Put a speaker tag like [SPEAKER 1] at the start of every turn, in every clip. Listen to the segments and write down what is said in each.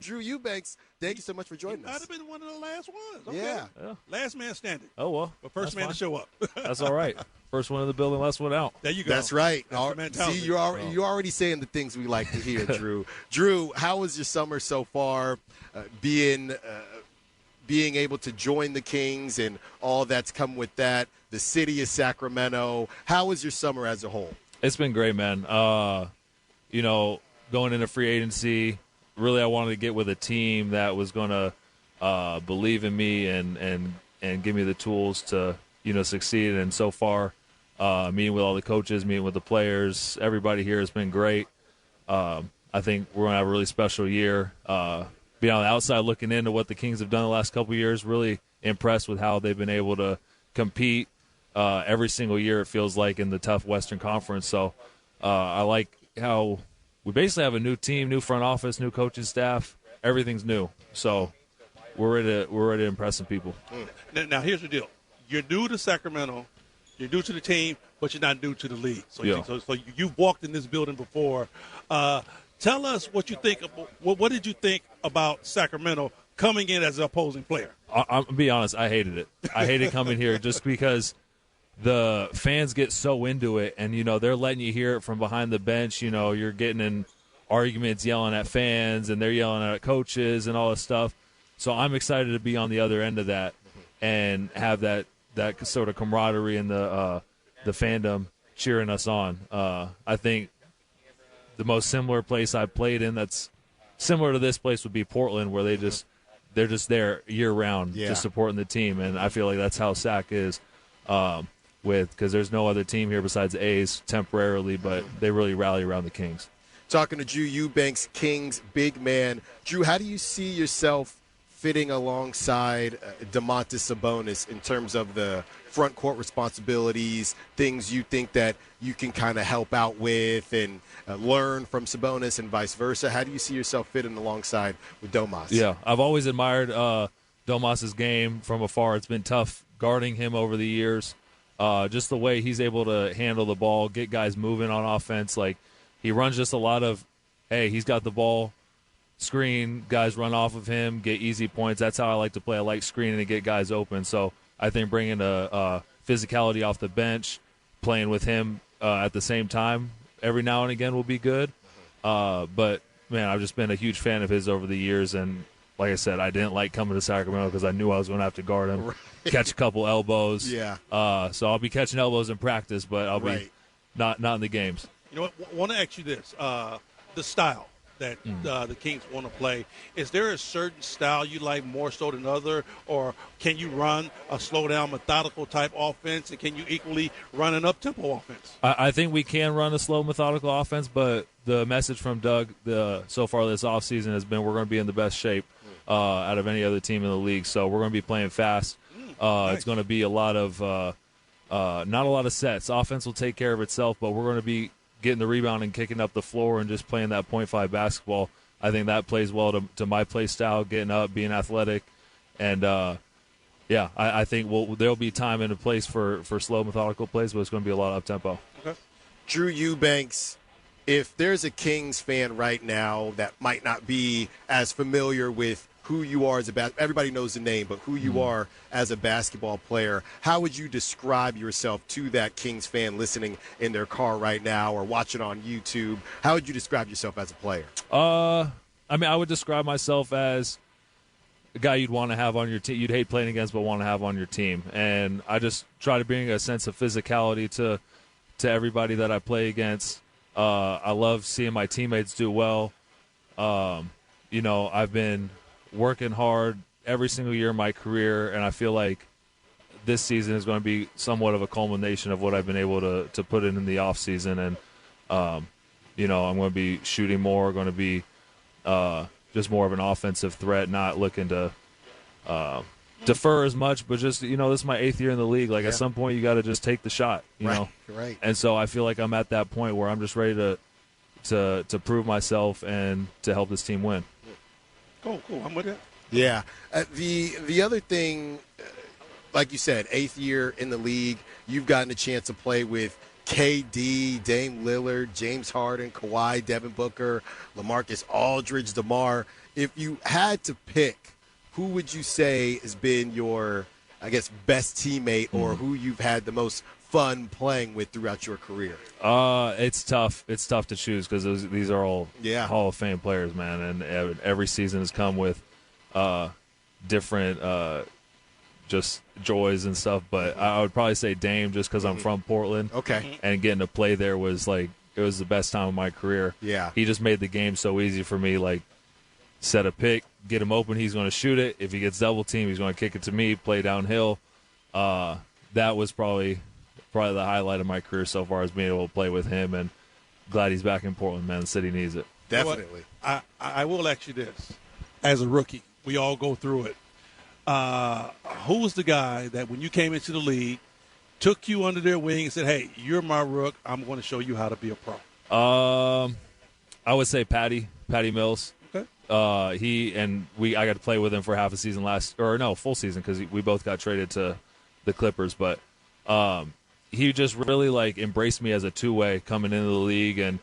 [SPEAKER 1] Drew Eubanks, thank you so much for joining
[SPEAKER 2] Might
[SPEAKER 1] us.
[SPEAKER 2] have been one of the last ones. Okay.
[SPEAKER 1] Yeah.
[SPEAKER 2] Last man standing.
[SPEAKER 3] Oh, well.
[SPEAKER 2] But first man
[SPEAKER 3] fine.
[SPEAKER 2] to show up.
[SPEAKER 3] That's all right. First one in the building, last one out.
[SPEAKER 2] There you go.
[SPEAKER 1] That's right.
[SPEAKER 2] That's the mentality.
[SPEAKER 1] See, you're already saying the things we like to hear, Drew. Drew, how was your summer so far? Being able to join the Kings and all that's come with that. The city of Sacramento. How was your summer as a whole?
[SPEAKER 3] It's been great, man. Going into free agency, really I wanted to get with a team that was going to believe in me and give me the tools to, succeed. And so far, meeting with all the coaches, meeting with the players, everybody here has been great. I think we're going to have a really special year. Being on the outside looking into what the Kings have done the last couple of years, really impressed with how they've been able to compete every single year, it feels like, in the tough Western Conference. So I like how we basically have a new team, new front office, new coaching staff. Everything's new. So we're ready to impress some people.
[SPEAKER 2] Now, here's the deal. You're new to Sacramento. You're new to the team, but you're not new to the league. So, so you've walked in this building before. Tell us what you think. What did you think about Sacramento coming in as an opposing player?
[SPEAKER 3] I'll be honest. I hated it. I hated coming here just because the fans get so into it, and they're letting you hear it from behind the bench. You're getting in arguments, yelling at fans, and they're yelling at coaches and all this stuff. So I'm excited to be on the other end of that and have that sort of camaraderie and the fandom cheering us on. I think the most similar place I played in that's similar to this place would be Portland, where they're just there year round, just supporting the team, and I feel like that's how Sac is. Because there's no other team here besides the A's temporarily, but they really rally around the Kings.
[SPEAKER 1] Talking to Drew Eubanks, Kings big man. Drew, how do you see yourself fitting alongside Domantas Sabonis in terms of the front court responsibilities, things you think that you can kind of help out with and learn from Sabonis and vice versa? How do you see yourself fitting alongside with Domas?
[SPEAKER 3] Yeah, I've always admired Domas's game from afar. It's been tough guarding him over the years. Just the way he's able to handle the ball, get guys moving on offense. Like, he runs just a lot of, hey, he's got the ball, screen, guys run off of him, get easy points. That's how I like to play. I like screening to get guys open. So I think bringing a physicality off the bench, playing with him at the same time every now and again will be good. But, man, I've just been a huge fan of his over the years. And, like I said, I didn't like coming to Sacramento because I knew I was going to have to guard him, catch a couple elbows.
[SPEAKER 1] Yeah.
[SPEAKER 3] So I'll be catching elbows in practice, but I'll be not in the games.
[SPEAKER 2] You know what? I want to ask you this. The style that the Kings want to play, is there a certain style you like more so than other, or can you run a slow-down, methodical type offense, and can you equally run an up-tempo offense?
[SPEAKER 3] I think we can run a slow, methodical offense, but the message from Doug so far this offseason has been we're going to be in the best shape out of any other team in the league. So we're going to be playing fast. Nice. It's going to be a lot of not a lot of sets. Offense will take care of itself, but we're going to be getting the rebound and kicking up the floor and just playing that 0.5 basketball. I think that plays well to my play style, getting up, being athletic. And, I think there'll be time and a place for slow, methodical plays, but it's going to be a lot of up-tempo.
[SPEAKER 2] Okay.
[SPEAKER 1] Drew Eubanks, if there's a Kings fan right now that might not be as familiar with who you are as everybody knows the name, but who you are as a basketball player, how would you describe yourself to that Kings fan listening in their car right now or watching on YouTube? How would you describe yourself as a player?
[SPEAKER 3] I would describe myself as a guy you'd want to have on your team. You'd hate playing against, but want to have on your team. And I just try to bring a sense of physicality to everybody that I play against. I love seeing my teammates do well. I've been working hard every single year of my career, and I feel like this season is going to be somewhat of a culmination of what I've been able to put in the off season. And I'm going to be shooting more, going to be just more of an offensive threat, not looking to defer as much, but just this is my 8th year in the league. Like, at some point you got to just take the shot, you know.
[SPEAKER 1] Right.
[SPEAKER 3] And so I feel like I'm at that point where I'm just ready to prove myself and to help this team win.
[SPEAKER 2] Cool. I'm with that.
[SPEAKER 1] Yeah. The other thing, like you said, 8th year in the league, you've gotten a chance to play with KD, Dame Lillard, James Harden, Kawhi, Devin Booker, LaMarcus Aldridge, DeMar. if you had to pick, who would you say has been your, I guess, best teammate or who you've had the most fun playing with throughout your career?
[SPEAKER 3] It's tough. It's tough to choose because these are all Hall of Fame players, man. And every season has come with different just joys and stuff. But I would probably say Dame just because I'm from Portland.
[SPEAKER 1] Okay.
[SPEAKER 3] And getting to play there was like, it was the best time of my career.
[SPEAKER 1] Yeah.
[SPEAKER 3] He just made the game so easy for me. Like, set a pick, get him open, he's going to shoot it. If he gets double teamed, he's going to kick it to me, play downhill. That was probably the highlight of my career so far, is being able to play with him. And glad he's back in Portland, man. The city needs it.
[SPEAKER 1] Definitely.
[SPEAKER 2] You know, I will ask you this. As a rookie, we all go through it. Who was the guy that when you came into the league, took you under their wing and said, hey, you're my rook, I'm going to show you how to be a pro?
[SPEAKER 3] I would say Patty Mills.
[SPEAKER 2] Okay.
[SPEAKER 3] I got to play with him for half a season full season because we both got traded to the Clippers. But he just really like embraced me as a two-way coming into the league and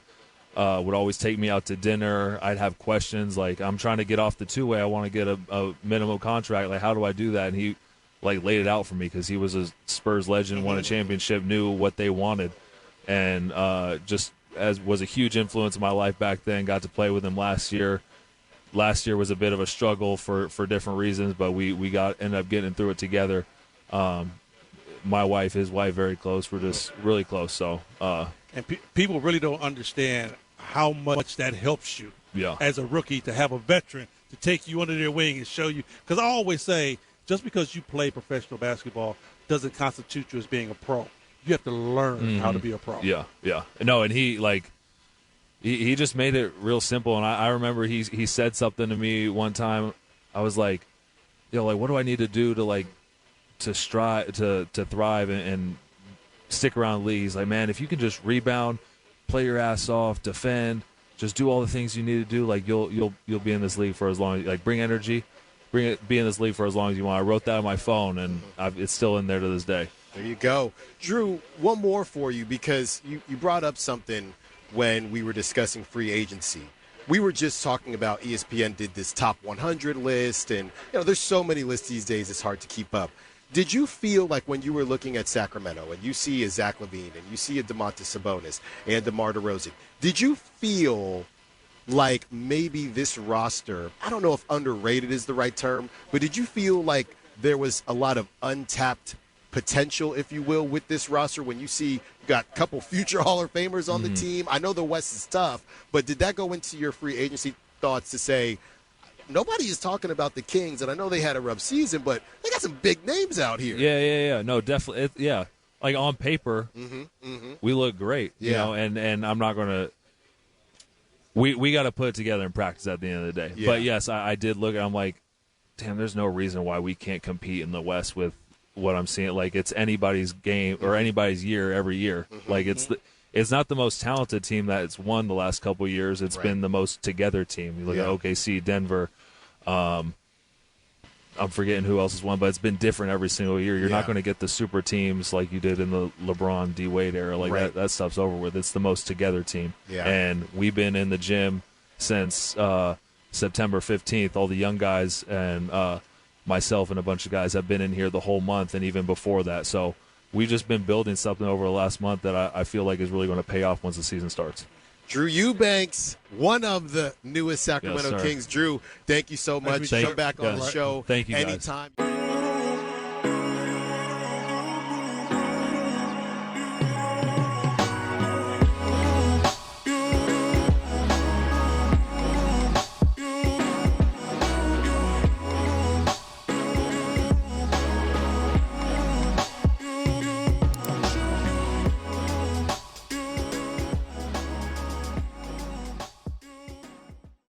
[SPEAKER 3] would always take me out to dinner. I'd have questions like, I'm trying to get off the two-way. I want to get a minimum contract. Like, how do I do that? And he like laid it out for me because he was a Spurs legend, won a championship, knew what they wanted, and just was a huge influence in my life back then. Got to play with him last year. Last year was a bit of a struggle for different reasons, but we ended up getting through it together. My wife, his wife, very close. We're just really close. So,
[SPEAKER 2] and people really don't understand how much that helps you as a rookie to have a veteran to take you under their wing and show you. Because I always say, just because you play professional basketball doesn't constitute you as being a pro. You have to learn how to be a pro.
[SPEAKER 3] Yeah. No, and he just made it real simple. And I remember he said something to me one time. I was like, what do I need to do to strive to thrive and stick around the league? He's like, man, if you can just rebound, play your ass off, defend, just do all the things you need to do, like you'll be in this league for as long as bring energy. Be in this league for as long as you want. I wrote that on my phone, and it's still in there to this day.
[SPEAKER 1] There you go. Drew, one more for you because you brought up something when we were discussing free agency. We were just talking about ESPN did this top 100 list, and there's so many lists these days it's hard to keep up. Did you feel like when you were looking at Sacramento and you see a Zach LaVine and you see a Domantas Sabonis and DeMar DeRozan, did you feel like maybe this roster, I don't know if underrated is the right term, but did you feel like there was a lot of untapped potential, if you will, with this roster when you see you got a couple future Hall of Famers on the team? I know the West is tough, but did that go into your free agency thoughts to say, nobody is talking about the Kings, and I know they had a rough season, but they got some big names out here.
[SPEAKER 3] Yeah. No, definitely. Like on paper, we look great, and I'm not going to. We got to put it together in practice at the end of the day. Yeah. But, yes, I did look at it. I'm like, damn, there's no reason why we can't compete in the West with what I'm seeing. Like, it's anybody's game or anybody's year every year. Like, it's not the most talented team that's won the last couple of years. It's been the most together team. You look at OKC, Denver. I'm forgetting who else has won, but it's been different every single year. You're not going to get the super teams like you did in the LeBron, D-Wade era. Like that stuff's over with. It's the most together team. Yeah. And we've been in the gym since September 15th. All the young guys and myself and a bunch of guys have been in here the whole month and even before that. So we've just been building something over the last month that I feel like is really going to pay off once the season starts.
[SPEAKER 1] Drew Eubanks, one of the newest Sacramento Kings. Drew, thank you so much. Come back on the show
[SPEAKER 3] thank you,
[SPEAKER 1] anytime.
[SPEAKER 3] Guys.